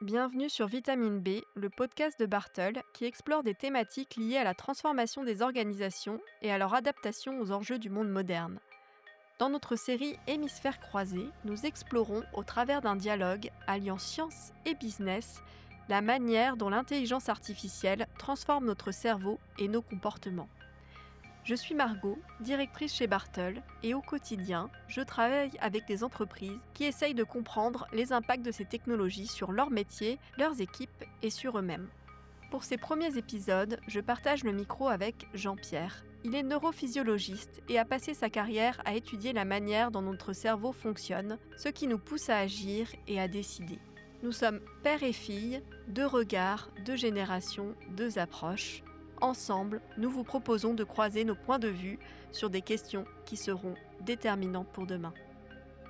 Bienvenue sur Vitamine B, le podcast de Bartol qui explore des thématiques liées à la transformation des organisations et à leur adaptation aux enjeux du monde moderne. Dans notre série Hémisphères croisés, nous explorons, au travers d'un dialogue alliant science et business, la manière dont l'intelligence artificielle transforme notre cerveau et nos comportements. Je suis Margot, directrice chez Bartol, et au quotidien, je travaille avec des entreprises qui essayent de comprendre les impacts de ces technologies sur leur métier, leurs équipes et sur eux-mêmes. Pour ces premiers épisodes, je partage le micro avec Jean-Pierre. Il est neurophysiologiste et a passé sa carrière à étudier la manière dont notre cerveau fonctionne, ce qui nous pousse à agir et à décider. Nous sommes père et fille, deux regards, deux générations, deux approches. Ensemble, nous vous proposons de croiser nos points de vue sur des questions qui seront déterminantes pour demain.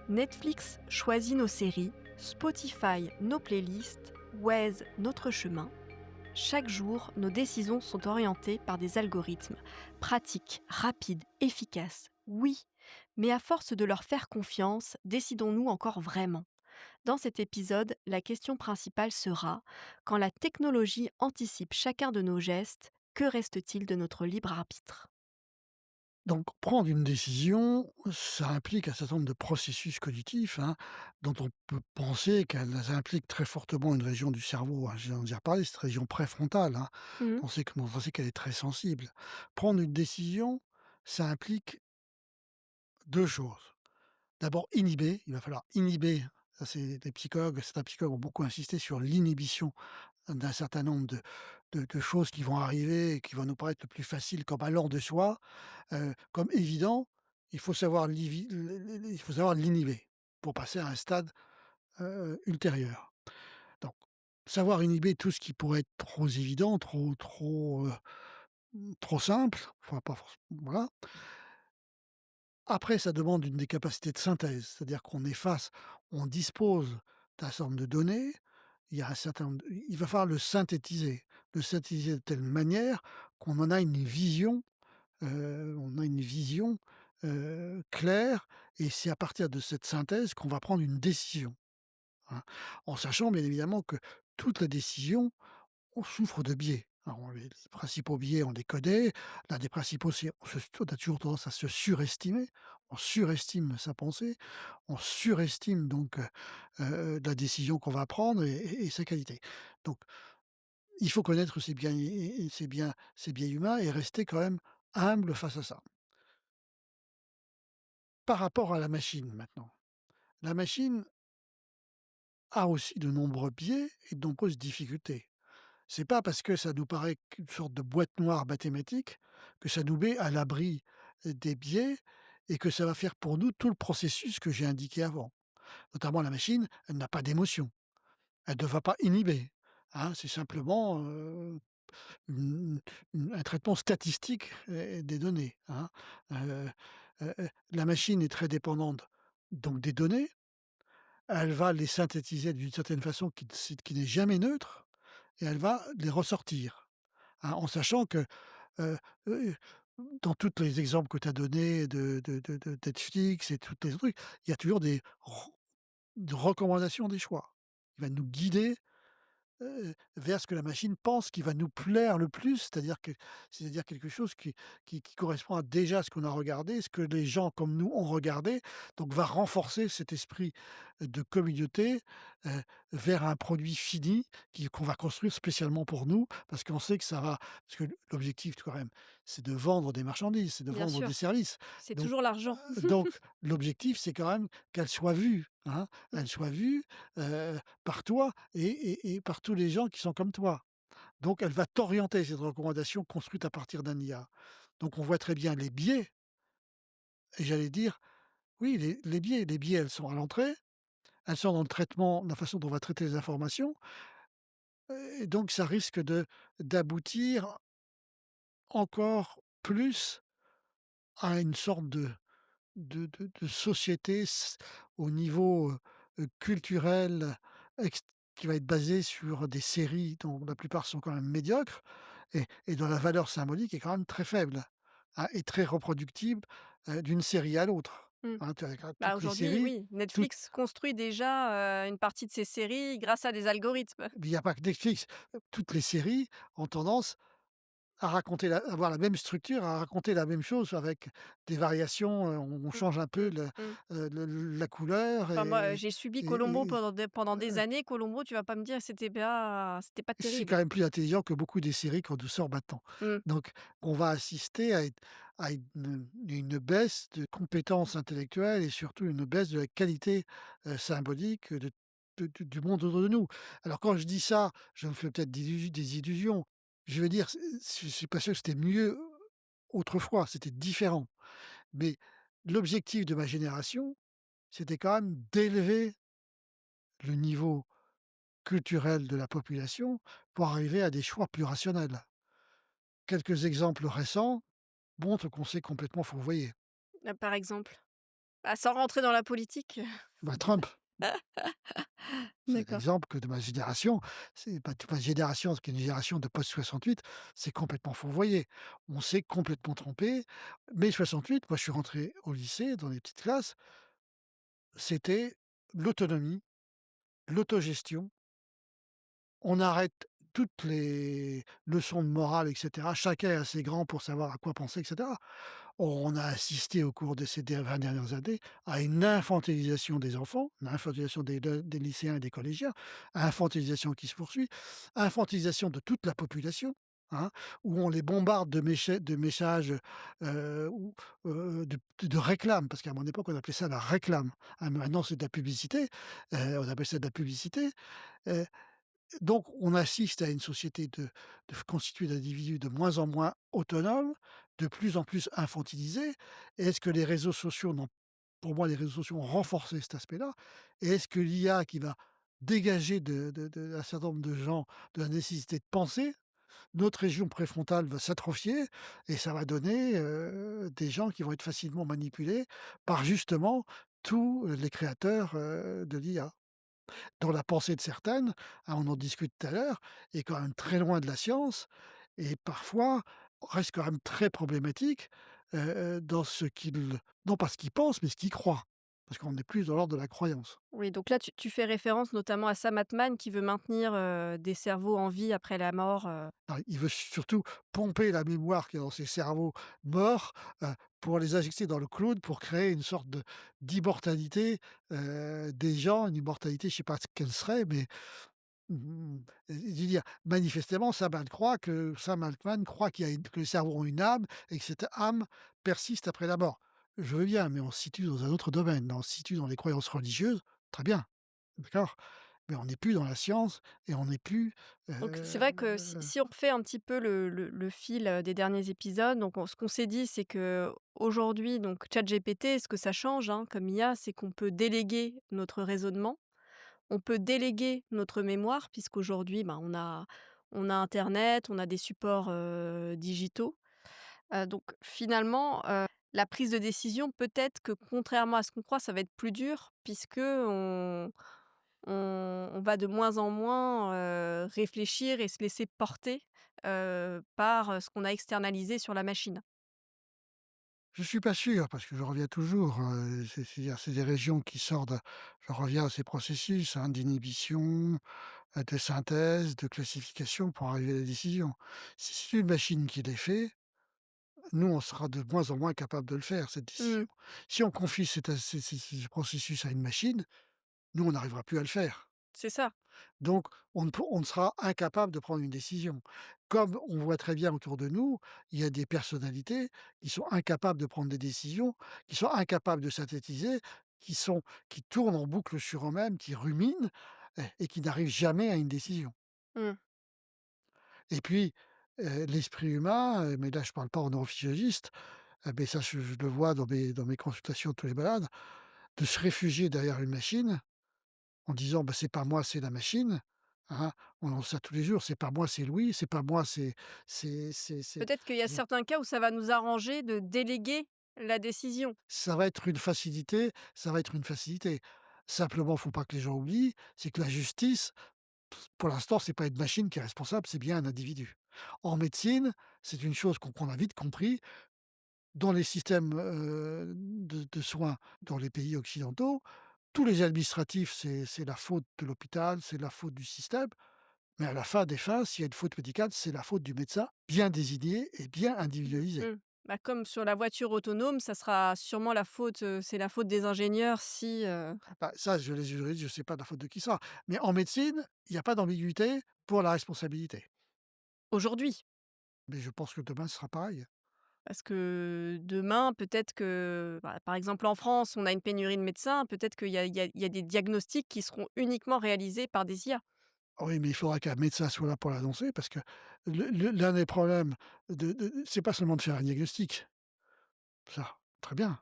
Netflix choisit nos séries, Spotify nos playlists, Waze notre chemin. Chaque jour, nos décisions sont orientées par des algorithmes, pratiques, rapides, efficaces, oui, mais à force de leur faire confiance, décidons-nous encore vraiment? Dans cet épisode, la question principale sera: quand la technologie anticipe chacun de nos gestes, que reste-t-il de notre libre arbitre? Donc prendre une décision, ça implique un certain nombre de processus cognitifs, dont on peut penser qu'elles impliquent très fortement une région du cerveau, j'en ai déjà parlé, cette région préfrontale, Mhm. on sait qu'elle est très sensible. Prendre une décision, ça implique 2 choses. D'abord inhiber, il va falloir inhiber, ça c'est les psychologues, certains psychologues ont beaucoup insisté sur l'inhibition d'un certain nombre de choses qui vont arriver et qui vont nous paraître le plus facile comme allant de soi, comme évident. Il faut savoir l'inhiber pour passer à un stade, ultérieur. Donc savoir inhiber tout ce qui pourrait être trop évident, trop simple, enfin pas forc voilà. Après ça demande des capacités de synthèse, c'est-à-dire on dispose d'un certain nombre de données, il y a un certain nombre de il va falloir le synthétiser de telle manière qu'on en a une vision, claire, et c'est à partir de cette synthèse qu'on va prendre une décision, hein. En sachant bien évidemment que toutes les décisions, on souffre de biais. Alors les principaux biais, on les connaît. L'un des principaux, c'est on a toujours tendance à se surestimer. On surestime sa pensée, on surestime donc, la décision qu'on va prendre et sa qualité. Donc il faut connaître ses biais humains et rester quand même humble face à ça. Par rapport à la machine maintenant, la machine a aussi de nombreux biais et de nombreuses difficultés. C'est pas parce que ça nous paraît qu'une sorte de boîte noire mathématique que ça nous met à l'abri, des biais, et que ça va faire pour nous tout le processus que j'ai indiqué avant. Notamment la machine, elle n'a pas d'émotion, elle ne va pas inhiber, c'est simplement, une un traitement statistique, des données, la machine est très dépendante donc des données, elle va les synthétiser d'une certaine façon qui n'est jamais neutre, et elle va les ressortir, en sachant que, heu heu, dans tous les exemples que tu as donnés de Netflix et tous les trucs, il y a toujours de recommandations des choix. Il va nous guider, vers ce que la machine pense qui va nous plaire le plus, c'est-à-dire quelque chose qui correspond à déjà ce qu'on a regardé, ce que les gens comme nous ont regardé, donc va renforcer cet esprit de communauté, heu, vers un produit fini qu'on va construire spécialement pour nous, parce qu'on sait que ça va parce que l'objectif quand même, c'est de vendre des marchandises, c'est de Bien vendre des sûr, services, c'est donc toujours l'argent. l'objectif, c'est quand même qu'elle soit vue, elle soit vue, par toi et par tous les gens qui sont comme toi. Donc elle va t'orienter, cette recommandation construite à partir d'un IA. Donc on voit très bien les biais, et j'allais dire, oui, les biais, elles sont à l'entrée, elles sont dans le traitement, la façon dont on va traiter les informations, et donc ça risque d'aboutir encore plus à une sorte de société au niveau, culturel, ext qui va être basée sur des séries dont la plupart sont quand même médiocres, et dont la valeur symbolique est quand même très faible, et très reproductible, d'une série à l'autre. Mmh. Hein, tu regardes Bah, toutes les aujourd'hui, séries, oui, toutes Netflix construit déjà, une partie de ses séries grâce à des algorithmes. il n'y a pas que Netflix, toutes les séries ont tendance à raconter avoir la même structure, à raconter la même chose avec des variations, on Mmh. change un peu Mmh. Mmh. la couleur Enfin moi, j'ai suivi Colombo et pendant des années. Colombo, tu vas pas me dire que c'était pas c'est terrible. quand même plus intelligent que beaucoup des séries qu'on nous sort maintenant. Mmh. Donc on va assister à une baisse de compétences intellectuelles et surtout une baisse de la qualité, symbolique du monde autour de nous. Alors quand je dis ça, je me fais peut-être des illusions. Je veux dire, je suis pas sûr que c'était mieux autrefois, c'était différent. Mais l'objectif de ma génération, c'était quand même d'élever le niveau culturel de la population pour arriver à des choix plus rationnels. Quelques exemples récents montrent qu'on s'est complètement fourvoyé. Par exemple? Bah, sans rentrer dans la politique. Bah, Trump, c'est D'accord. l'exemple que de ma génération, c'est pas toute ma génération, qui est une génération de post-68, c'est complètement fourvoyé. On s'est complètement trompé. Mais 68, moi je suis rentré au lycée, dans les petites classes, c'était l'autonomie, l'autogestion. On arrête toutes les leçons de morale et cetera. Chacun est assez grand pour savoir à quoi penser et cetera. On a assisté au cours de ces 20 dernières années à une infantilisation des enfants, une infantilisation des lycéens et des collégiens, infantilisation qui se poursuit, infantilisation de toute la population, hein, où on les bombarde de messages, ou, de réclames, parce qu'à mon époque, on appelait ça la réclame. Ah, maintenant, c'est de la publicité, on appelle ça de la publicité, heu donc on assiste à une société constituée d'individus de moins en moins autonomes, de plus en plus infantilisés. Et est-ce que les réseaux sociaux n'ont pour moi, les réseaux sociaux ont renforcé cet aspect-là. Et est-ce que l'IA qui va dégager de un certain nombre de gens de la nécessité de penser, notre région préfrontale va s'atrophier et ça va donner, des gens qui vont être facilement manipulés par justement tous les créateurs, de l'IA dans la pensée de certaines, hein, on en discute tout à l'heure, est quand même très loin de la science et parfois reste quand même très problématique, dans ce qu'ils non pas ce qu'ils pensent, mais ce qu'ils croient. Parce qu'on est plus dans l'ordre de la croyance. Oui, donc là, tu fais référence notamment à Sam Altman qui veut maintenir, des cerveaux en vie après la mort. Ah, il veut surtout pomper la mémoire qui est dans ces cerveaux morts, pour les injecter dans le cloud pour créer une sorte d'immortalité, des gens, une immortalité, je ne sais pas ce qu'elle serait, mais Mmh je veux dire, manifestement, Sam Altman croit qu'il y a que les cerveaux ont une âme et que cette âme persiste après la mort. Je veux bien, mais on se situe dans un autre domaine. Là, on se situe dans les croyances religieuses, très bien, d'accord? Mais on n'est plus dans la science et on n'est plus, Donc c'est vrai que si on refait un petit peu le fil, des derniers épisodes, donc ce qu'on s'est dit, c'est qu'aujourd'hui, donc ChatGPT, ce que ça change, hein, comme IA, c'est qu'on peut déléguer notre raisonnement, on peut déléguer notre mémoire puisqu'aujourd'hui, ben, on a internet, on a des supports, digitaux. Donc finalement, la prise de décision, peut-être que contrairement à ce qu'on croit, ça va être plus dur puisque on va de moins en moins, réfléchir et se laisser porter, par, ce qu'on a externalisé sur la machine. je suis pas sûr parce que je reviens toujours, c'est-à-dire c'est des régions qui sortent je reviens à ces processus, hein, d'inhibition, de synthèse, de classification pour arriver à la décision. Si c'est une machine qui les fait, nous, on sera de moins en moins capable de le faire, cette Mmh, décision. Si on confie ce processus à une machine, nous, on n'arrivera plus à le faire. c'est ça. Donc on sera incapable de prendre une décision. Comme on voit très bien autour de nous, il y a des personnalités qui sont incapables de prendre des décisions, qui sont incapables de synthétiser, qui tournent en boucle sur eux-mêmes, qui ruminent et qui n'arrivent jamais à une décision. Mmh. Et puis, l'esprit humain, mais là je ne parle pas en neurophysiologiste, beh, ça je le vois dans mes consultations de tous les malades, de se réfugier derrière une machine en disant: «Bah, c'est pas moi, c'est la machine», hein. On entend ça tous les jours: «C'est pas moi, c'est Louis, c'est pas moi, c'est» Peut-être qu'il y a certains cas où ça va nous arranger de déléguer la décision. ça va être une facilité, ça va être une facilité. Simplement, faut pas que les gens oublient, c'est que la justice, pour l'instant, c'est pas une machine qui est responsable, c'est bien un individu. En médecine, c'est une chose qu'on a vite compris. dans les systèmes, de soins dans les pays occidentaux, tous les administratifs, c'est la faute de l'hôpital, c'est la faute du système, mais à la fin des fins, s'il y a une faute médicale, c'est la faute du médecin, bien désigné et bien individualisé. Mmh. Bah, comme sur la voiture autonome, ça sera sûrement la faute, c'est la faute des ingénieurs si, Bah, ça, je les juristes, je ne sais pas de la faute de qui ça, mais en médecine, il y a pas d'ambiguïté pour la responsabilité. aujourd'hui. Mais je pense que demain, ce sera pareil. Parce que demain, peut-être que, bah, par exemple en France, on a une pénurie de médecins, peut-être qu'il y a des diagnostics qui seront uniquement réalisés par des IA. Oui, mais il faudra qu'un médecin soit là pour l'annoncer parce que l'un des problèmes c'est pas seulement de faire un diagnostic, ça, très bien,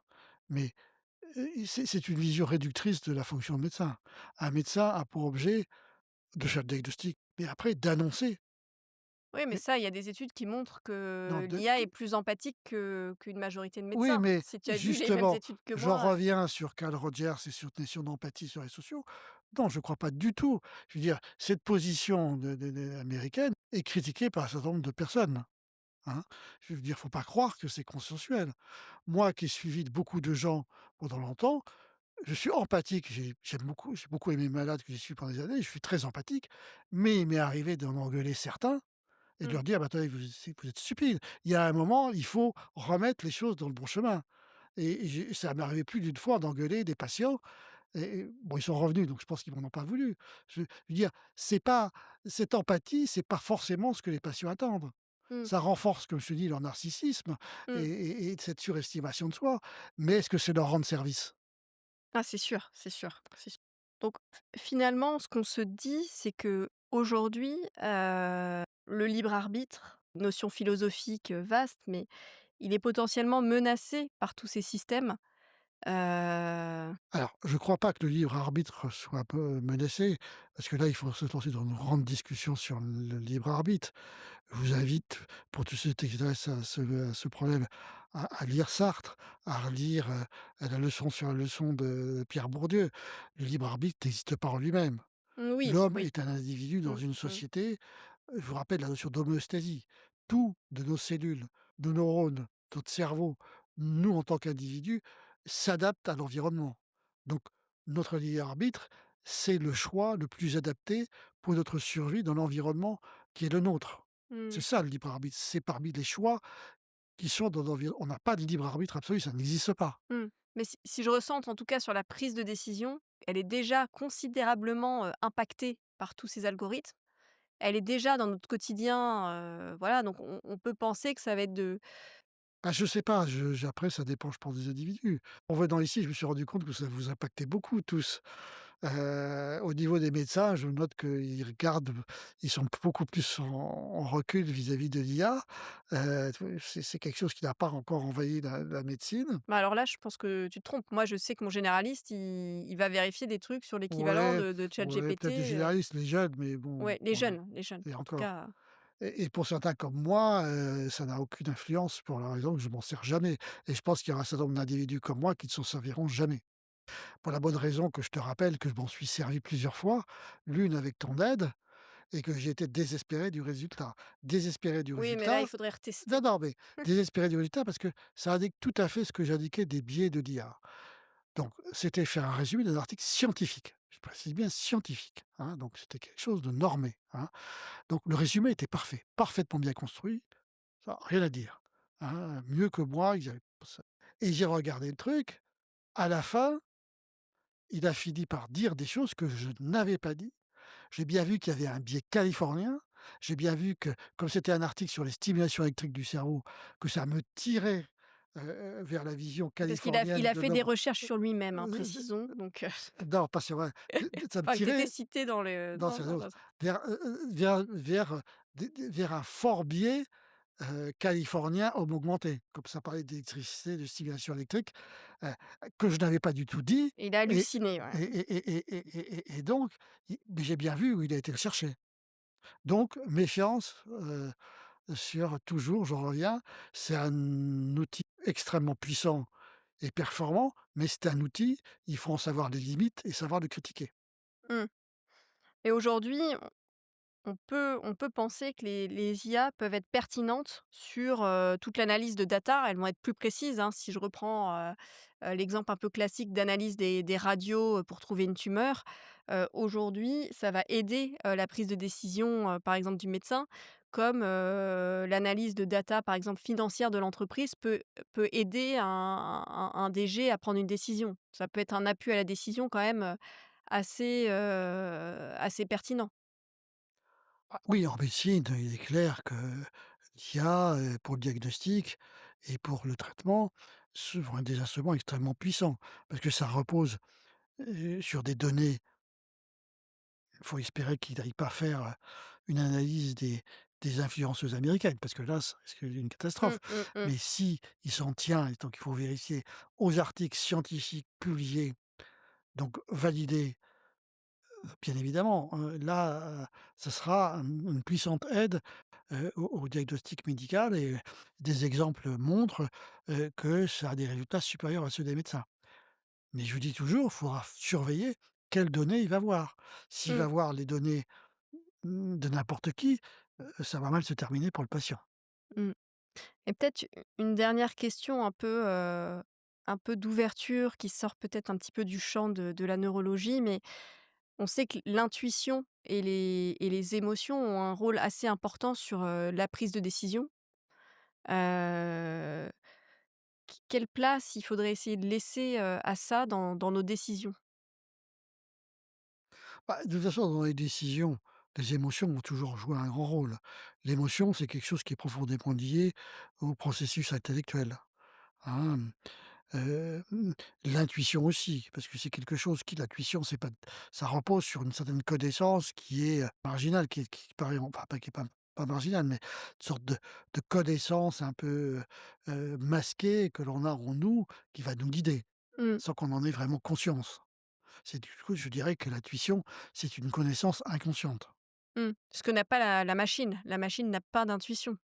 mais, c'est une vision réductrice de la fonction de médecin. Un médecin a pour objet de faire le diagnostic, mais après d'annoncer. Oui, mais Mais ça, il y a des études qui montrent non, que l'IA est plus empathique qu'une majorité de oui, médecins. mais Si tu as lu les mêmes justement, études que j'en moi, reviens sur Carl Rogers et sur Notion d'empathie sur les sociaux. Non, je ne crois pas du tout. Je veux dire, cette position américaine est critiquée par un certain nombre de personnes, hein. Je veux dire, faut pas croire que c'est consensuel. Moi qui ai suivi beaucoup de gens pendant longtemps, je suis empathique, j'ai beaucoup aimé malades que j'ai suivis pendant des années, je suis très empathique, mais il m'est arrivé d'en engueuler certains et de mmh, leur dire: «Bah, attendez, vous êtes stupides. Il y a un moment, il faut remettre les choses dans le bon chemin». Et ça m'est arrivé plus d'une fois d'engueuler des patients et bon, ils sont revenus, donc je pense qu'ils m'en ont pas voulu. Je veux dire, c'est pas cette empathie, c'est pas forcément ce que les patients attendent. mmh, Ça renforce, comme je te dis, leur narcissisme mmh. et cette surestimation de soi, mais est-ce que c'est leur rendre service? Ah, c'est sûr, c'est sûr, c'est sûr. Donc finalement, ce qu'on se dit, c'est qu'aujourd'hui, le libre arbitre, notion philosophique, vaste, mais il est potentiellement menacé par tous ces systèmes. Heu, Alors, je crois pas que le libre arbitre soit un peu menacé, parce que là, il faut se lancer dans une grande discussion sur le libre arbitre. Je vous invite, pour tous ceux qui s'intéressent à ce problème, à lire Sartre, à relire, la leçon sur la leçon de Pierre Bourdieu. Le libre arbitre n'existe pas en lui-même. oui, L'homme oui. est un individu dans Mmh, une mmh, société. Je vous rappelle la notion d'homéostasie. Tout de nos cellules, nos neurones, notre cerveau, nous en tant qu'individus, s'adapte à l'environnement. Donc notre libre arbitre, c'est le choix le plus adapté pour notre survie dans l'environnement qui est le nôtre. C'est mmh, ça le libre arbitre, c'est parmi les choix qui sont dans l'environnement. On n'a pas de libre arbitre absolu, ça n'existe pas. mmh. Mais si je recentre en tout cas sur la prise de décision, elle est déjà considérablement, impactée par tous ces algorithmes. Elle est déjà dans notre quotidien, voilà, donc on peut penser que ça va être de Ah, je sais pas, après ça dépend je pense des individus. En venant ici, je me suis rendu compte que ça vous impactait beaucoup tous. Au niveau des médecins, je note qu'ils regardent, ils sont beaucoup plus en recul vis-à-vis de l'IA. C'est quelque chose qui n'a pas encore envahi la médecine. bah, alors là, je pense que tu te trompes. Moi, je sais que mon généraliste, il va vérifier des trucs sur l'équivalent Ouais, de ouais, peut-être les ChatGPT, généralistes, les jeunes, mais bon, ouais, voilà les jeunes, et en tout encore. cas, Et pour certains comme moi, ça n'a aucune influence pour la raison que je m'en sers jamais et je pense qu'il y aura un certain nombre d'individus comme moi qui ne s'en serviront jamais. Pour la bonne raison que je te rappelle que je m'en suis servi plusieurs fois, l'une avec ton aide et que j'ai été désespéré du résultat. Désespéré du oui, mais là, il résultat faudrait non, retester. non, mais désespéré du résultat parce que ça indique tout à fait ce que j'indiquais des biais de l'IA. Donc c'était faire un résumé d'un article scientifique. Je précise bien scientifique, hein, donc c'était quelque chose de normé, hein. Donc le résumé était parfait, parfaitement bien construit, ça rien à dire, hein, mieux que moi, ils avaient ça et j'ai regardé le truc, à la fin, il a fini par dire des choses que je n'avais pas dit. J'ai bien vu qu'il y avait un biais californien. J'ai bien vu que, comme c'était un article sur les stimulations électriques du cerveau, que ça me tirait, vers la vision Parce qu'il californienne a de fait des l'homme. recherches sur lui-même, hein, Heu, précisons, donc non, pas sur vrai, ça me enfin, que tu étais tirait cité dans le dans ces dans autres, ce vers un fort biais, californien homme augmenté. Comme ça parlait d'électricité, de stimulation électrique, heu, que je n'avais pas du tout dit il a et halluciné, ouais. donc mais j'ai bien vu où il a été le chercher. Donc méfiance, sur toujours, j'en reviens, c'est un outil extrêmement puissant et performant, mais c'est un outil, il faut en savoir les limites et savoir le critiquer. Mmh. Et aujourd'hui On peut penser que les IA peuvent être pertinentes sur, toute l'analyse de data. Elles vont être plus précises, hein. Si je reprends, l'exemple un peu classique d'analyse des radios, pour trouver une tumeur, aujourd'hui, ça va aider, la prise de décision, par exemple du médecin, comme, l'analyse de data, par exemple financière de l'entreprise peut aider un DG à prendre une décision. Ça peut être un appui à la décision quand même, assez pertinent. Ah oui, en médecine, il est clair que l'IA, pour le diagnostic et pour le traitement, ce vont être des instruments extrêmement puissants parce que ça repose, sur des données. Il faut espérer qu'il n'aille pas faire, une analyse des influenceuses américaines parce que là, ça risque une catastrophe. Mmh, mmh. Mais si il s'en tient, et donc il faut vérifier, aux articles scientifiques publiés, donc validés, bien évidemment, là, ça sera une puissante aide, au diagnostic médical et des exemples montrent, que ça a des résultats supérieurs à ceux des médecins. Mais je vous dis toujours, il faudra surveiller quelles données il va voir. S'il Mmh, va voir les données, de n'importe qui, ça va mal se terminer pour le patient. mmh. Et peut-être une dernière question un peu d'ouverture qui sort peut-être un petit peu du champ de la neurologie, mais on sait que l'intuition et les émotions ont un rôle assez important sur, la prise de décision. Heu, quelle place il faudrait essayer de laisser, à ça dans nos décisions? Bah, de toute façon, dans les décisions, les émotions vont toujours jouer un grand rôle. L'émotion, c'est quelque chose qui est profondément lié au processus intellectuel, hein. L'intuition aussi, parce que c'est quelque chose qui l'intuition, c'est pas ça repose sur une certaine connaissance qui est, marginale, qui paraît enfin pas qui est pas marginale, mais une sorte de connaissance un peu, masquée que l'on a en nous, qui va nous guider, Mmh, sans qu'on en ait vraiment conscience. C'est du coup, je dirais que l'intuition, c'est une connaissance inconsciente. mmh. Ce que n'a pas la machine. La machine n'a pas d'intuition.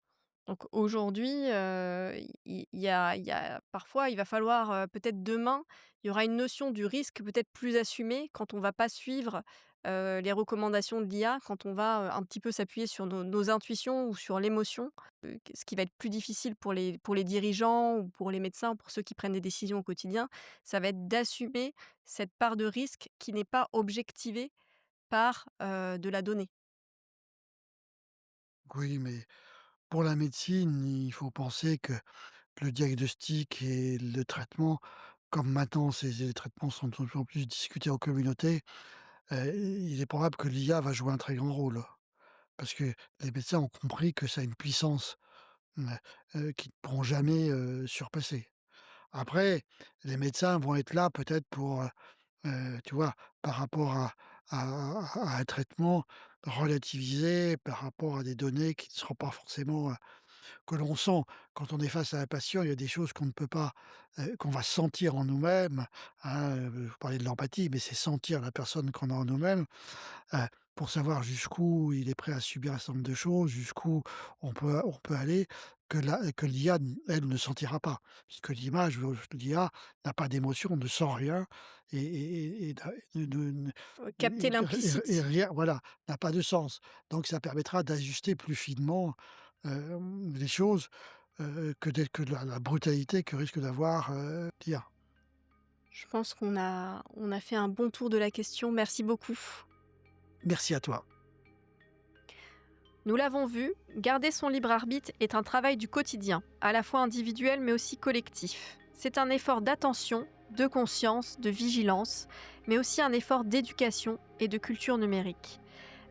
Donc aujourd'hui, il y a parfois, il va falloir, peut-être demain, il y aura une notion du risque peut-être plus assumée quand on va pas suivre, les recommandations de l'IA, quand on va, un petit peu s'appuyer sur nos intuitions ou sur l'émotion. Ce qui va être plus difficile pour les dirigeants ou pour les médecins, pour ceux qui prennent des décisions au quotidien, ça va être d'assumer cette part de risque qui n'est pas objectivée par, de la donnée. Oui, mais pour la médecine, il faut penser que le diagnostic et le traitement, comme maintenant ces les traitements sont de plus en plus discutés en communauté, il est probable que l'IA va jouer un très grand rôle. Parce que les médecins ont compris que ça a une puissance, mmh, qu'ils ne pourront jamais, surpasser. Après, les médecins vont être là peut-être pour, tu vois, par rapport à un traitement, relativiser par rapport à des données qui ne seront pas forcément, que l'on sent. Quand on est face à un patient, il y a des choses qu'on ne peut pas, qu'on va sentir en nous-mêmes, hein, vous parlez de l'empathie, mais c'est sentir la personne qu'on a en nous-mêmes, heu, pour savoir jusqu'où il est prêt à subir un certain nombre de choses, jusqu'où on peut aller, que l'IA elle ne sentira pas. Puisque l'image ou l'IA n'a pas d'émotion, ne sent rien et n'a Capter et l'implicite. rien voilà, n'a pas de sens. Donc ça permettra d'ajuster plus finement, les choses, que la brutalité que risque d'avoir, l'IA. Je pense qu'on a fait un bon tour de la question. Merci beaucoup. Merci à toi. Nous l'avons vu, garder son libre arbitre est un travail du quotidien, à la fois individuel mais aussi collectif. C'est un effort d'attention, de conscience, de vigilance, mais aussi un effort d'éducation et de culture numérique.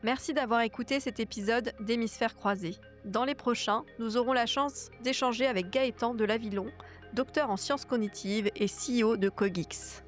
Merci d'avoir écouté cet épisode d'Hémisphères croisés. Dans les prochains, nous aurons la chance d'échanger avec Gaëtan de Lavillon, docteur en sciences cognitives et CEO de Cogix.